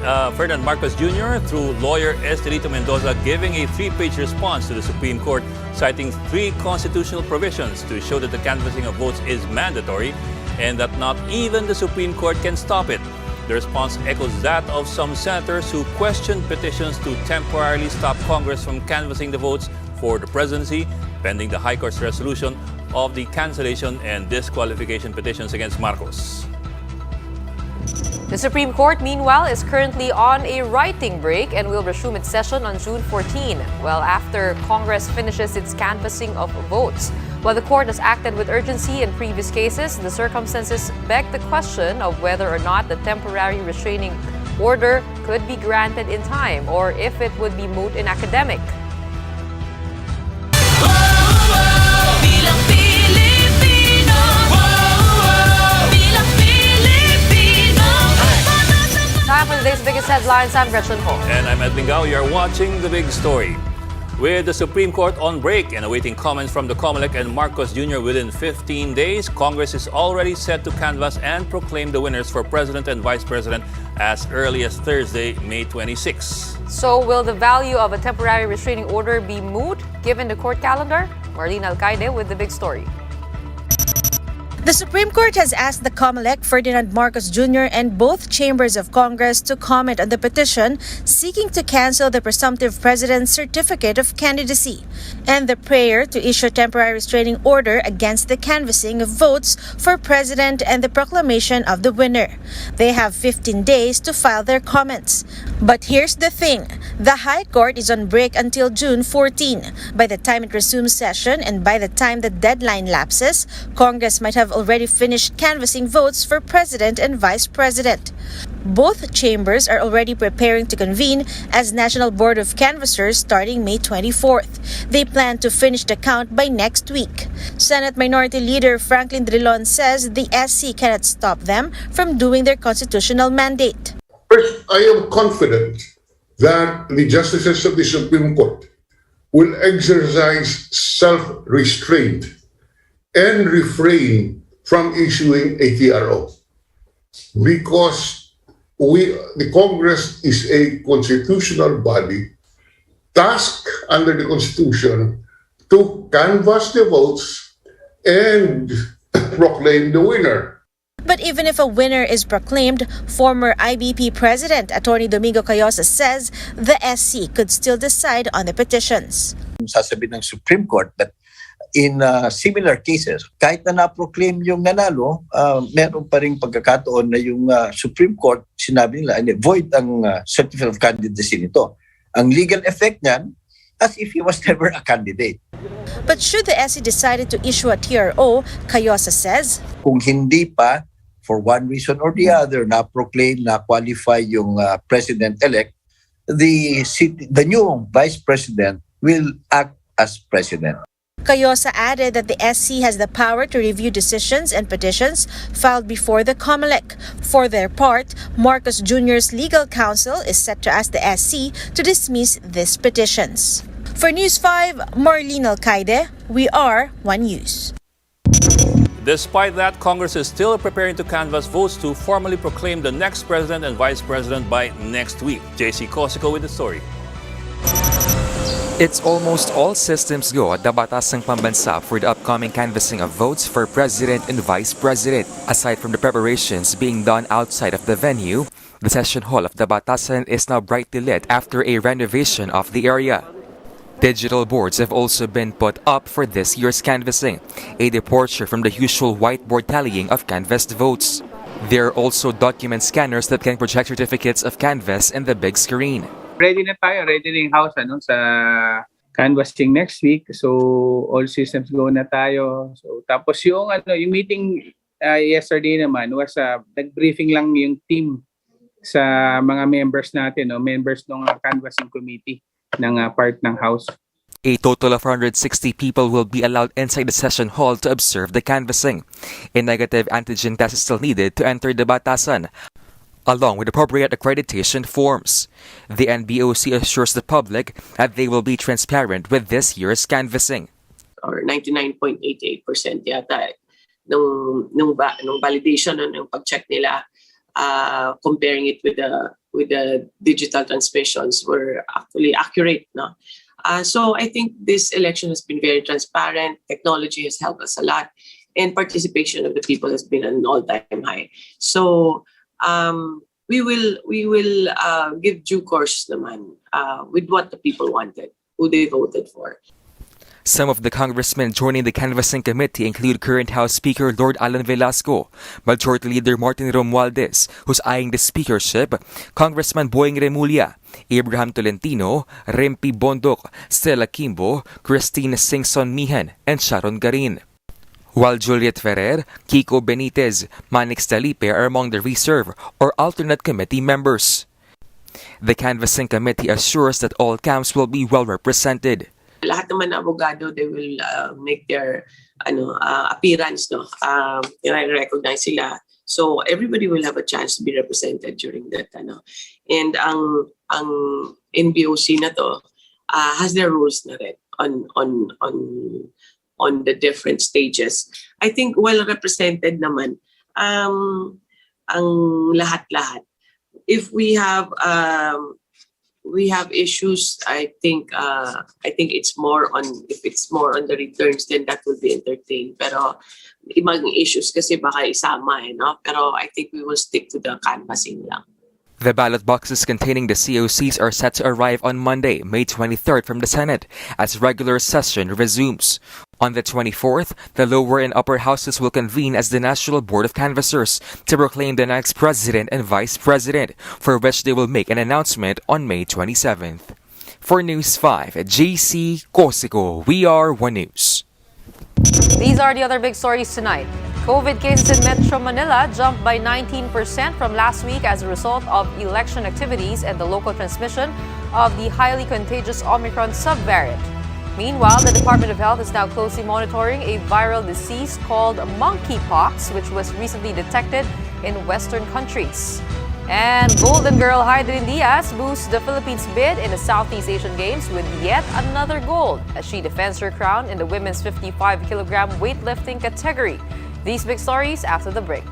Ferdinand Marcos Jr. through lawyer Estelito Mendoza giving a 3-page response to the Supreme Court, citing 3 constitutional provisions to show that the canvassing of votes is mandatory and that not even the Supreme Court can stop it. The response echoes that of some senators who questioned petitions to temporarily stop Congress from canvassing the votes for the presidency, pending the High Court's resolution of the cancellation and disqualification petitions against Marcos. The Supreme Court, meanwhile, is currently on a writing break and will resume its session on June 14, well after Congress finishes its canvassing of votes. While the court has acted with urgency in previous cases, the circumstances beg the question of whether or not the temporary restraining order could be granted in time or if it would be moot in academic. Time for today's biggest headlines. I'm Gretchen Ho. And I'm Edwin Gao. You're watching The Big Story. With the Supreme Court on break and awaiting comments from the COMELEC and Marcos Jr. within 15 days, Congress is already set to canvass and proclaim the winners for President and Vice President as early as Thursday, May 26. So will the value of a temporary restraining order be moot given the court calendar? Marlene Alcaide with The Big Story. The Supreme Court has asked the COMELEC, Ferdinand Marcos Jr. and both chambers of Congress to comment on the petition seeking to cancel the presumptive president's certificate of candidacy and the prayer to issue a temporary restraining order against the canvassing of votes for president and the proclamation of the winner. They have 15 days to file their comments. But here's the thing. The High Court is on break until June 14. By the time it resumes session and by the time the deadline lapses, Congress might have already finished canvassing votes for president and vice president. Both chambers are already preparing to convene as National Board of Canvassers starting May 24th. They plan to finish the count by next week. Senate Minority Leader Franklin Drilon says the SC cannot stop them from doing their constitutional mandate. First, I am confident that the justices of the Supreme Court will exercise self-restraint and refrain from issuing a TRO because the Congress is a constitutional body tasked under the Constitution to canvass the votes and proclaim the winner. But even if a winner is proclaimed, former IBP President Atty. Domingo Cayosa says the SC could still decide on the petitions. Sasabihin ng Supreme Court that in similar cases, kahit na na-proclaim yung nanalo, meron pa rin pagkakataon na yung Supreme Court, sinabi nila, void ang certificate of candidacy nito. Ang legal effect niyan, as if he was never a candidate. But should the SC decided to issue a TRO, Cayosa says, kung hindi pa, for one reason or the other, na-proclaim, na-qualify yung president-elect, the new vice president will act as president. Cayosa added that the SC has the power to review decisions and petitions filed before the COMELEC. For their part, Marcos Jr.'s legal counsel is set to ask the SC to dismiss these petitions. For News 5, Marlene Alcaide, we are One News. Despite that, Congress is still preparing to canvass votes to formally proclaim the next president and vice president by next week. JC Cosico with the story. It's almost all systems go at the Batasang Pambansa for the upcoming canvassing of votes for president and vice president. Aside from the preparations being done outside of the venue, the session hall of the Batasan is now brightly lit after a renovation of the area. Digital boards have also been put up for this year's canvassing, a departure from the usual whiteboard tallying of canvassed votes. There are also document scanners that can project certificates of canvass in the big screen. Ready na tayo, ready na yung house sa canvassing next week. So all systems go na tayo. So tapos yung meeting yesterday naman was nag-briefing lang yung team sa mga members natin, members ng canvassing committee ng part ng house. A total of 160 people will be allowed inside the session hall to observe the canvassing. A negative antigen test is still needed to enter the Batasan, along with appropriate accreditation forms. The NBOC assures the public that they will be transparent with this year's canvassing. Or 99.88% yata nung validation, nung pag-check nila, comparing it with the digital transmissions were actually accurate. No? So I think this election has been very transparent. Technology has helped us a lot, and participation of the people has been at an all-time high. So we will give due course naman with what the people wanted, who they voted for. Some of the congressmen joining the canvassing committee include current House Speaker Lord Alan Velasco, Majority Leader Martin Romualdez, who's eyeing the speakership, Congressman Boying Remulla, Abraham Tolentino, Rempi Bondok, Stella Kimbo, Christine Singson Mihan, and Sharon Garin. While Juliet Ferrer, Kiko Benitez, Manix Talipe are among the reserve or alternate committee members. The canvassing committee assures that all camps will be well represented. Lahat naman na abogado, they will make their appearance, no? I-recognize sila. So everybody will have a chance to be represented during that. And ang NBOC na to has their rules na rin on the different stages. I think well represented naman ang lahat-lahat. If we have issues, I think it's more on, if it's more on the returns, then that will be entertained. Pero ibang issues kasi baka isama no? Pero I think we will stick to the canvassing lang. The ballot boxes containing the COCs are set to arrive on Monday, May 23rd from the Senate as regular session resumes. On the 24th, the lower and upper houses will convene as the National Board of Canvassers to proclaim the next president and vice president, for which they will make an announcement on May 27th. For News 5, JC Cosico, We Are One News. These are the other big stories tonight. COVID cases in Metro Manila jumped by 19% from last week as a result of election activities and the local transmission of the highly contagious Omicron subvariant. Meanwhile, the Department of Health is now closely monitoring a viral disease called monkeypox, which was recently detected in Western countries. And Golden Girl Hydrin Diaz boosts the Philippines' bid in the Southeast Asian Games with yet another gold as she defends her crown in the women's 55-kilogram weightlifting category. These big stories after the break.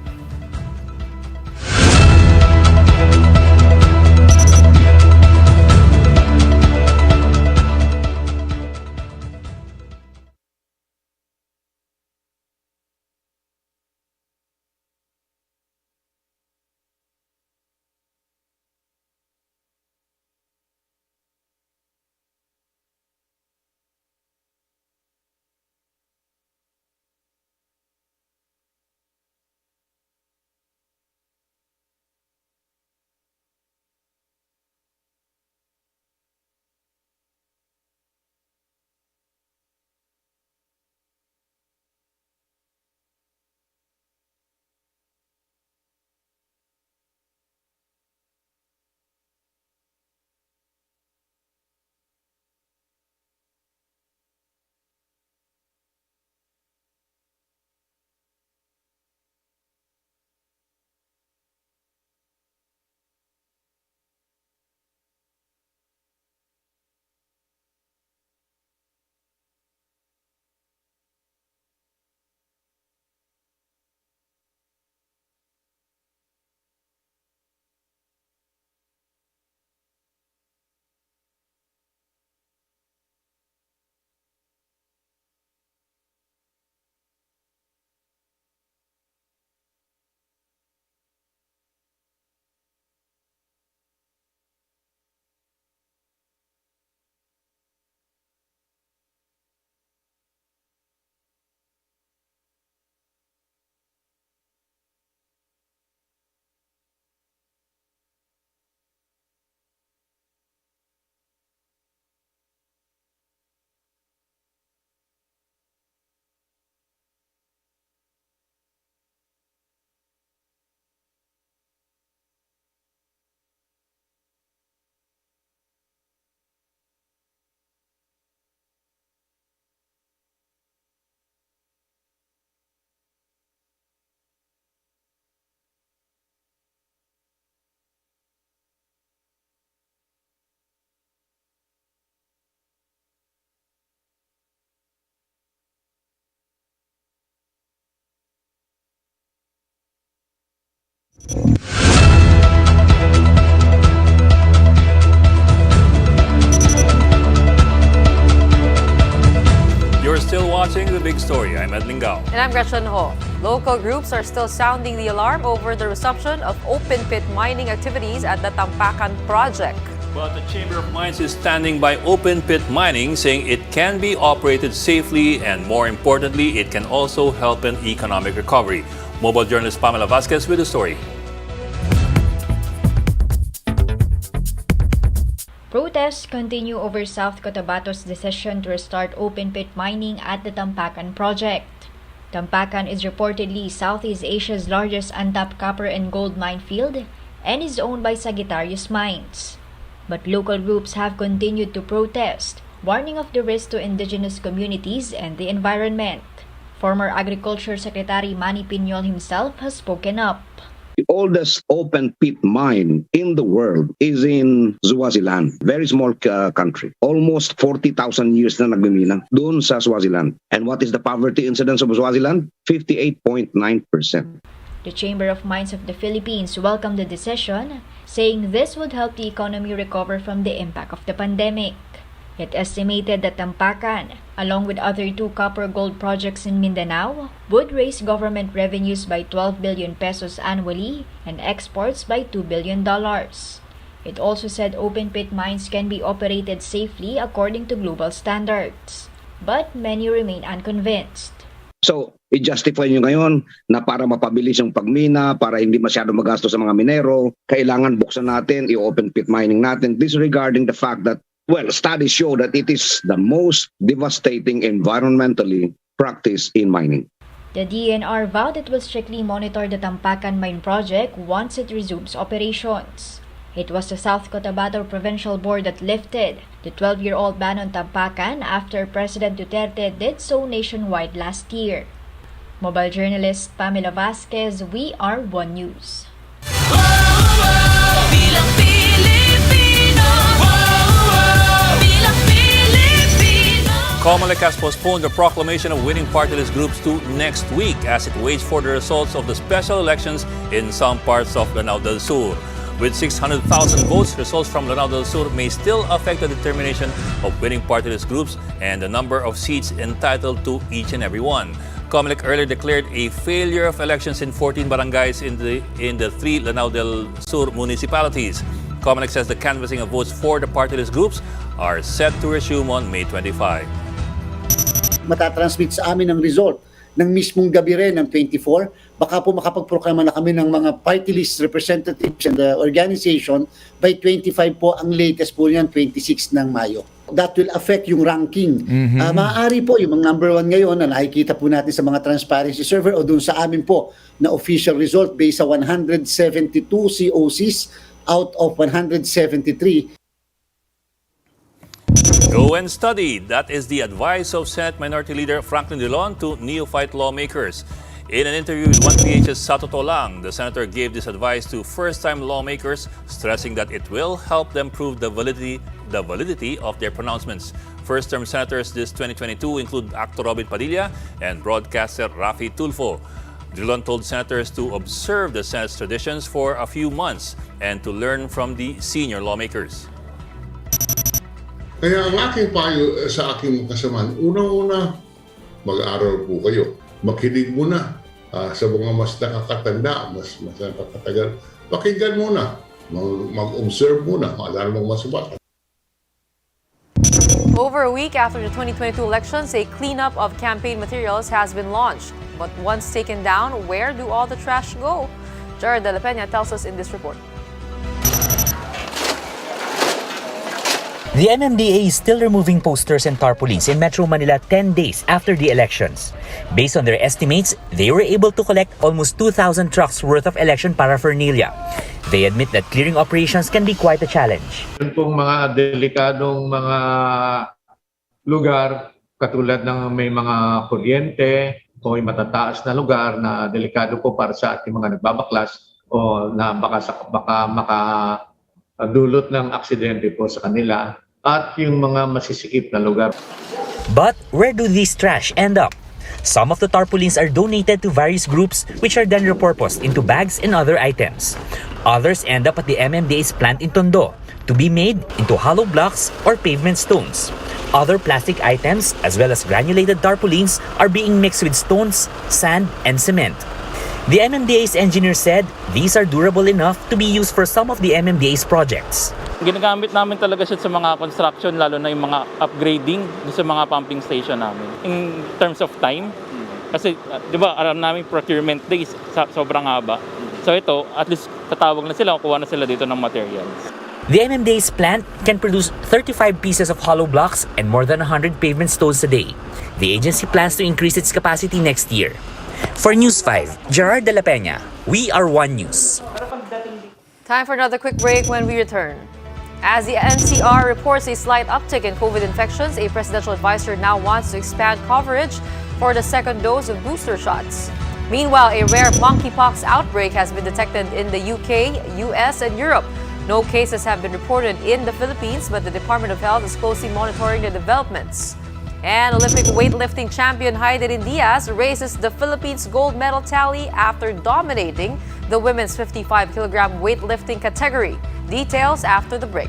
story. I'm Ed Lingao. And I'm Gretchen Ho. Local groups are still sounding the alarm over the resumption of open-pit mining activities at the Tampakan project. But the Chamber of Mines is standing by open-pit mining, saying it can be operated safely and, more importantly, it can also help in economic recovery. Mobile journalist Pamela Vasquez with the story. Protests continue over South Cotabato's decision to restart open-pit mining at the Tampakan project. Tampakan is reportedly Southeast Asia's largest untapped copper and gold mine field and is owned by Sagittarius Mines. But local groups have continued to protest, warning of the risk to indigenous communities and the environment. Former Agriculture Secretary Manny Piñol himself has spoken up. The oldest open pit mine in the world is in Swaziland, very small country. Almost 40,000 years na nagmimina doon sa Swaziland. And what is the poverty incidence of Swaziland? 58.9%. The Chamber of Mines of the Philippines welcomed the decision, saying this would help the economy recover from the impact of the pandemic. It estimated that Tampakan, along with other 2 copper-gold projects in Mindanao, would raise government revenues by 12 billion pesos annually and exports by $2 billion. It also said open-pit mines can be operated safely according to global standards. But many remain unconvinced. So, i-justify nyo ngayon na para mapabilis yung pagmina, para hindi masyado magasto sa mga minero, kailangan buksan natin, i-open pit mining natin, disregarding the fact that, well, studies show that it is the most devastating environmentally practice in mining. The DNR vowed it will strictly monitor the Tampakan mine project once it resumes operations. It was the South Cotabato Provincial Board that lifted the 12-year-old ban on Tampakan after President Duterte did so nationwide last year. Mobile journalist Pamela Vasquez, We Are One News. COMELEC has postponed the proclamation of winning party list groups to next week as it waits for the results of the special elections in some parts of Lanao del Sur. With 600,000 votes, results from Lanao del Sur may still affect the determination of winning party list groups and the number of seats entitled to each and every one. COMELEC earlier declared a failure of elections in 14 barangays in the 3 Lanao del Sur municipalities. COMELEC says the canvassing of votes for the party list groups are set to resume on May 25. Matatransmit sa amin ang result ng mismong gabi rin ng 24. Baka po makapagproklama na kami ng mga party list representatives and the organization by 25 po, ang latest po yan 26 ng Mayo. That will affect yung ranking. Maaari po yung mga number 1 ngayon na nakikita po natin sa mga transparency server o dun sa amin po na official result based sa 172 COCs out of 173. Go and study. That is the advice of Senate Minority Leader Franklin Dillon to neophyte lawmakers. In an interview with 1PH's Sotto the senator gave this advice to first-time lawmakers, stressing that it will help them prove the validity of their pronouncements. First-term senators this 2022 include actor Robin Padilla and broadcaster Rafi Tulfo. Dillon told senators to observe the Senate's traditions for a few months and to learn from the senior lawmakers. Kaya ang aking payo sa aking kasamaan, unang-una, mag-aaral po kayo. Makinig muna sa mga mas nakakatanda, mas nakakatagal. Pakinggan muna, mag-observe muna, alam mong masubatan. Over a week after the 2022 elections, a cleanup of campaign materials has been launched. But once taken down, where do all the trash go? Jared De La Peña tells us in this report. The MMDA is still removing posters and tarpaulins in Metro Manila 10 days after the elections. Based on their estimates, they were able to collect almost 2,000 trucks worth of election paraphernalia. They admit that clearing operations can be quite a challenge. Yun pong mga delikadong mga lugar, katulad ng may mga kuryente o may matataas na lugar na delikado po para sa ating mga nagbabaklas o na baka makadulot ng aksidente po sa kanila. At yung mga masisikip na lugar. But where do these trash end up? Some of the tarpaulins are donated to various groups which are then repurposed into bags and other items. Others end up at the MMDA's plant in Tondo, to be made into hollow blocks or pavement stones. Other plastic items, as well as granulated tarpaulins, are being mixed with stones, sand, and cement. The MMDA's engineer said these are durable enough to be used for some of the MMDA's projects. Ginagamit namin talaga siya sa mga construction, lalo na yung mga upgrading sa mga pumping station namin. In terms of time, kasi di ba alam namin procurement days sobrang haba. So ito, at least tatawag na sila, kukuha na sila dito ng materials. The MMDA's plant can produce 35 pieces of hollow blocks and more than 100 pavement stones a day. The agency plans to increase its capacity next year. For News 5, Gerard de la Peña, We Are One News. Time for another quick break. When we return, as the NCR reports a slight uptick in COVID infections, a presidential advisor now wants to expand coverage for the second dose of booster shots. Meanwhile, a rare monkeypox outbreak has been detected in the UK, US, and Europe. No cases have been reported in the Philippines, but the Department of Health is closely monitoring the developments. And Olympic weightlifting champion Hayden Diaz raises the Philippines' gold medal tally after dominating the women's 55-kilogram weightlifting category. Details after the break.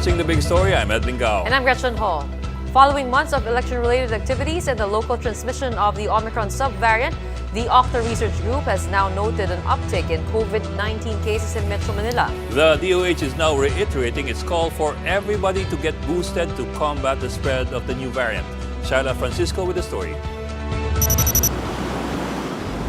watching The Big Story. I'm Edwin Gao. And I'm Gretchen Hall. Following months of election-related activities and the local transmission of the Omicron subvariant, the Octa Research Group has now noted an uptick in COVID-19 cases in Metro Manila. The DOH is now reiterating its call for everybody to get boosted to combat the spread of the new variant. Shaila Francisco with the story.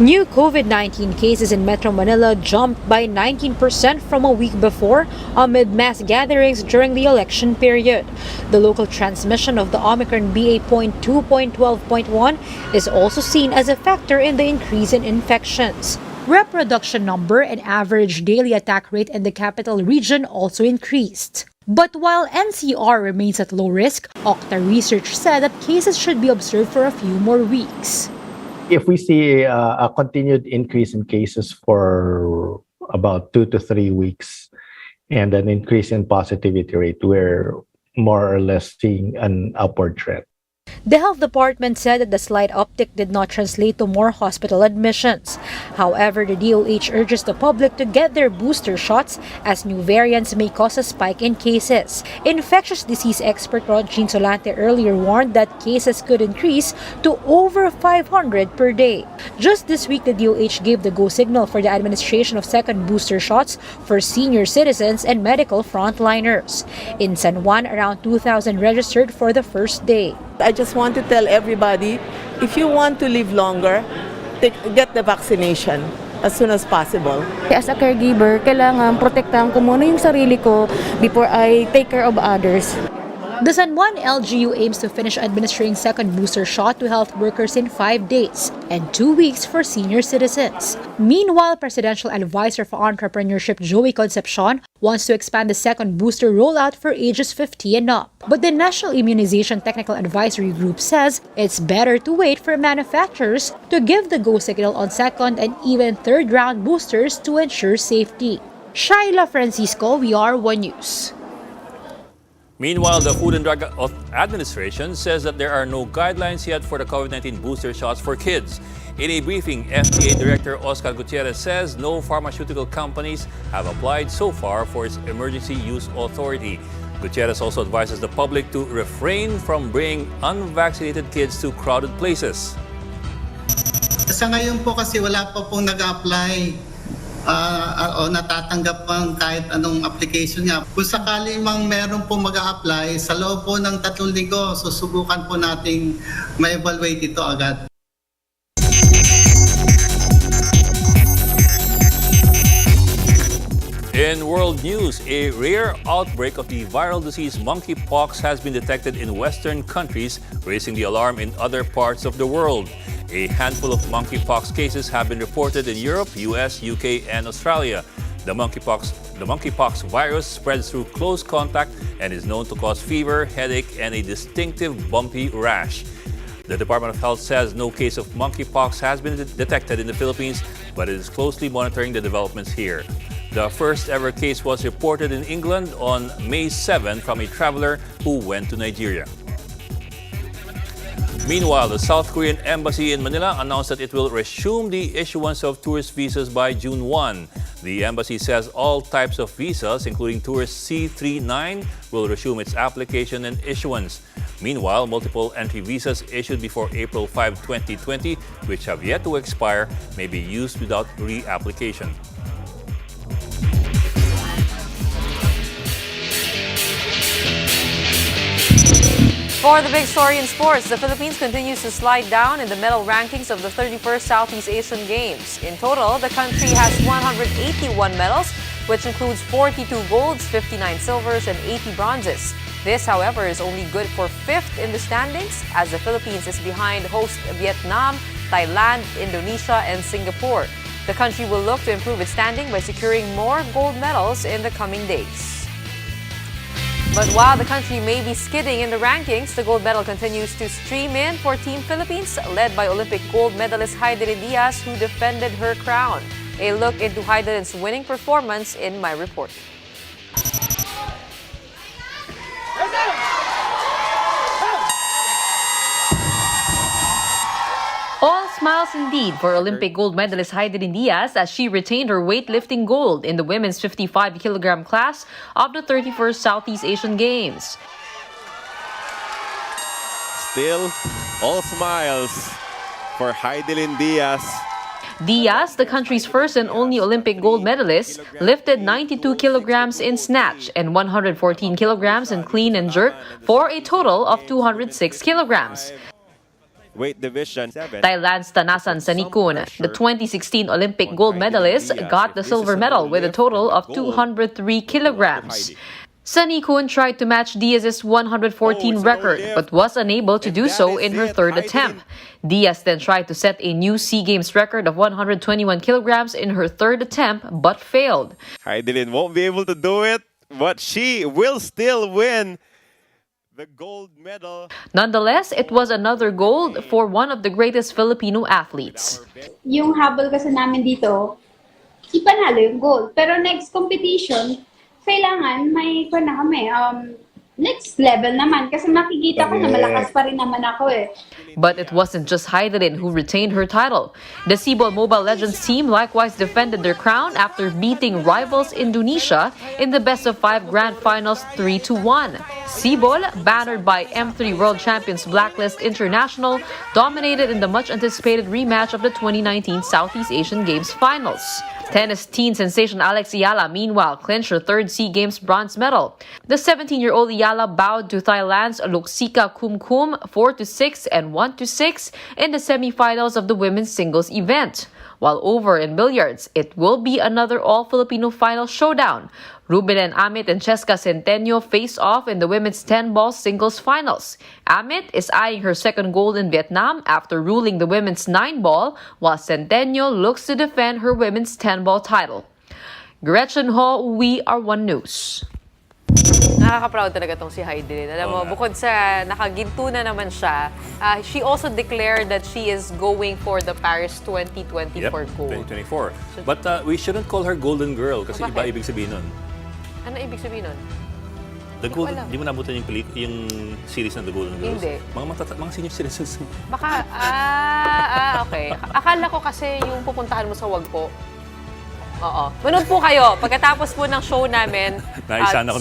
New COVID-19 cases in Metro Manila jumped by 19% from a week before amid mass gatherings during the election period. The local transmission of the Omicron BA.2.12.1 is also seen as a factor in the increase in infections. Reproduction number and average daily attack rate in the capital region also increased. But while NCR remains at low risk, Octa Research said that cases should be observed for a few more weeks. If we see a continued increase in cases for about 2 to 3 weeks and an increase in positivity rate, we're more or less seeing an upward trend. The health department said that the slight uptick did not translate to more hospital admissions. However, the DOH urges the public to get their booster shots as new variants may cause a spike in cases. Infectious disease expert Ron Solante earlier warned that cases could increase to over 500 per day. Just this week, the DOH gave the go signal for the administration of second booster shots for senior citizens and medical frontliners. In San Juan, around 2,000 registered for the first day. I just want to tell everybody, if you want to live longer, get the vaccination as soon as possible. As a caregiver, kailangan protektahan ko muna yung sarili ko before I take care of others. The San Juan LGU aims to finish administering second booster shot to health workers in 5 days and 2 weeks for senior citizens. Meanwhile, Presidential Advisor for Entrepreneurship Joey Concepcion wants to expand the second booster rollout for ages 50 and up. But the National Immunization Technical Advisory Group says it's better to wait for manufacturers to give the go signal on second and even third round boosters to ensure safety. Shaila Francisco, VR1 News. Meanwhile, the Food and Drug Administration says that there are no guidelines yet for the COVID-19 booster shots for kids. In a briefing, FDA Director Oscar Gutierrez says no pharmaceutical companies have applied so far for its emergency use authority. Gutierrez also advises the public to refrain from bringing unvaccinated kids to crowded places. Sa ngayon po kasi wala pa pong nag-apply o natatanggap pang kahit anong application niya. Kung sakali mang meron po mag-a-apply, sa loob po ng 3 linggo, susubukan po nating ma-evaluate ito agad. In world news, a rare outbreak of the viral disease monkeypox has been detected in Western countries, raising the alarm in other parts of the world. A handful of monkeypox cases have been reported in Europe, US, UK, and Australia. The monkeypox virus spreads through close contact and is known to cause fever, headache, and a distinctive bumpy rash. The Department of Health says no case of monkeypox has been detected in the Philippines, but it is closely monitoring the developments here. The first ever case was reported in England on May 7 from a traveler who went to Nigeria. Meanwhile, the South Korean embassy in Manila announced that it will resume the issuance of tourist visas by June 1. The embassy says all types of visas, including tourist C39, will resume its application and issuance. Meanwhile, multiple entry visas issued before April 5, 2020, which have yet to expire, may be used without reapplication. For the big story in sports, the Philippines continues to slide down in the medal rankings of the 31st Southeast Asian Games. In total, the country has 181 medals, which includes 42 golds, 59 silvers, and 80 bronzes. This, however, is only good for 5th in the standings, as the Philippines is behind host Vietnam, Thailand, Indonesia, and Singapore. The country will look to improve its standing by securing more gold medals in the coming days. But while the country may be skidding in the rankings, the gold medal continues to stream in for Team Philippines, led by Olympic gold medalist Heidelin Diaz, who defended her crown. A look into Heidelin's winning performance in my report. All smiles indeed for Olympic gold medalist Heidelin Diaz as she retained her weightlifting gold in the women's 55-kilogram class of the 31st Southeast Asian Games. Still, all smiles for Heidelin Diaz. Diaz, the country's first and only Olympic gold medalist, lifted 92 kilograms in snatch and 114 kilograms in clean and jerk for a total of 206 kilograms. Weight division. Thailand's Tanasan Sanikun, the 2016 Olympic gold medalist, got the silver medal with a total of 203 kilograms. Sanikun tried to match Diaz's 114 record but was unable to do so in her third attempt. Diaz then tried to set a new SEA Games record of 121 kilograms in her third attempt but failed. Heidelin won't be able to do it, but she will still win the gold medal. Nonetheless, it was another gold for one of the greatest Filipino athletes. Yung habol kasi namin dito, ipanalo yung gold. Pero next competition, kailangan may na kami, next level naman. Kasi makikita ko na malakas pa rin naman ako eh. But it wasn't just Heidelin who retained her title. The Cebol Mobile Legends team likewise defended their crown after beating rivals Indonesia in the best-of-5 grand finals 3-1. Cebol, bannered by M3 world champions Blacklist International, dominated in the much-anticipated rematch of the 2019 Southeast Asian Games finals. Tennis teen sensation Alex Ayala, meanwhile, clinched her third SEA Games bronze medal. The 17-year-old Ayala bowed to Thailand's Luxika Kumkum 4-6 and 1-6 in the semifinals of the women's singles event. While over in billiards, it will be another all-Filipino final showdown. Ruben and Amit and Cheska Centenio face off in the women's 10-ball singles finals. Amit is eyeing her second gold in Vietnam after ruling the women's 9-ball, while Centenio looks to defend her women's 10-ball title. Gretchen Ho, We Are One News. Nakaka-proud talaga tong si Heidelin. Alam mo, bukod sa nakaginto na naman siya, she also declared that she is going for the Paris 2024 gold. 2024. But we shouldn't call her Golden Girl kasi iba ibig sabihin nun. Ano ibig sabihin nun? The Golden, di mo nabutan yung series ng The Golden Girls? Hindi. Mga senior citizens. Baka, okay. Akala ko kasi yung pupuntahan mo sa Wagpo. Oo. Manood po kayo. Pagkatapos po ng show namin,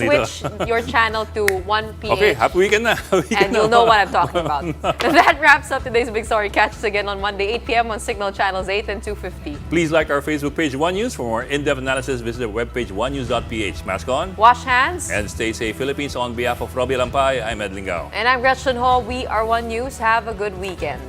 switch your channel to 1PH. Okay, happy weekend na. And you'll know what I'm talking about. That wraps up today's Big Story. Catch us again on Monday, 8 p.m. on Signal Channels 8 and 250. Please like our Facebook page, One News. For more in-depth analysis, visit our webpage, onenews.ph. Mask on. Wash hands. And stay safe, Philippines. On behalf of Robbie Lampay, I'm Ed Lingao. And I'm Gretchen Hall. We are One News. Have a good weekend.